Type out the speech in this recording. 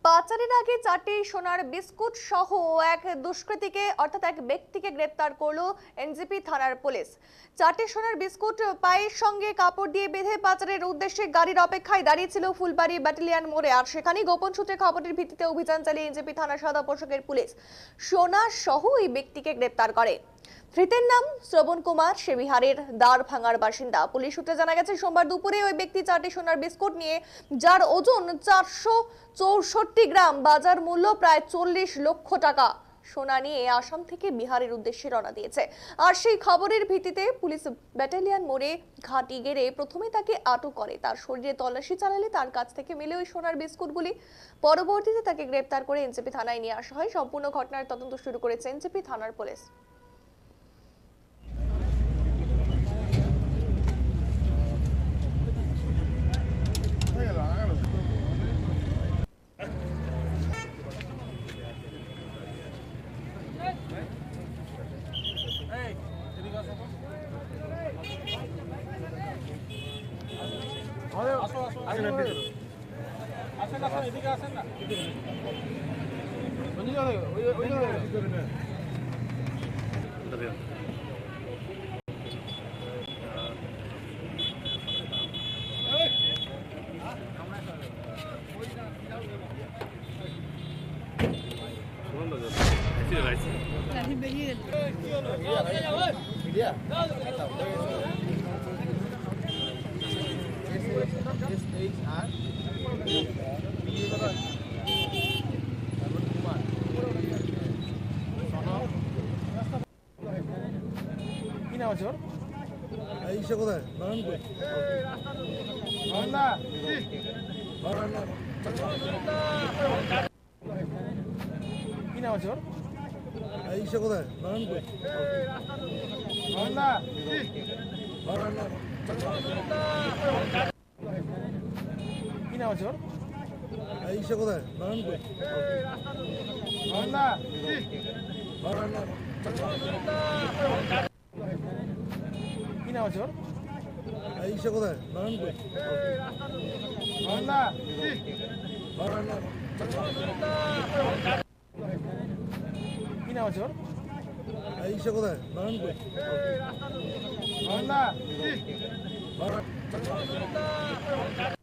পাচারের আগে 4টি সোনার বিস্কুট সহ এক দুষ্কৃতীকে অর্থাৎ এক ব্যক্তিকে গ্রেপ্তার করলো এনজেপি থানার পুলিশ। 4টি সোনার বিস্কুট পায়ের সঙ্গে কাপড় দিয়ে বেঁধে পাচারের উদ্দেশ্যে গাড়ির অপেক্ষায় দাঁড়িয়েছিল ফুলবাড়ি ব্যাটালিয়ন মোড়ে। আর সেখানেই গোপন সূত্রে খবরের ভিত্তিতে অভিযান চালিয়ে এনজেপি থানার সাদা পোশাকের পুলিশ সোনা সহ এই ব্যক্তিকে গ্রেপ্তার করে। ধৃতের নাম শ্রবণ কুমার, সে বিহারের দ্বারভাঙার বাসিন্দা। পুলিশ সূত্রে জানা গেছে, সোমবার দুপুরে ওই ব্যক্তি 4টি সোনার বিস্কুট নিয়ে, যার ওজন 464 গ্রাম, বাজার মূল্য প্রায় 40 লক্ষ টাকা, সোনা নিয়ে আসাম থেকে বিহারের উদ্দেশ্যে রওনা দিয়েছে। আর সেই খবরের ভিত্তিতে পুলিশ ব্যাটালিয়ন মোড়ে ঘাঁটি গেড়ে প্রথমে তাকে আটক করে। তার শরীরে তল্লাশি চালালে তার কাছ থেকে মিলে ওই সোনার বিস্কুটগুলি। পরবর্তীতে তাকে গ্রেপ্তার করে এনজেপি থানায় নিয়ে আসা হয়। সম্পূর্ণ ঘটনার তদন্ত শুরু করেছে এনজেপি থানার পুলিশ। কি নাম আছে ওর? ইসে কোথায়? নারায়ণপুর। কি নাম আছে ওর? ইসে কোথায়? নারায়ণপুর। কি নাম আছে ওর? ইসে কোথায়? নারায়ণপুর। কি নাম আছে ওর? ইসে কোথায়? নারায়ণপুর। কি নাম আছে ওর? ইসে কোথায়? নারায়ণপুর। কি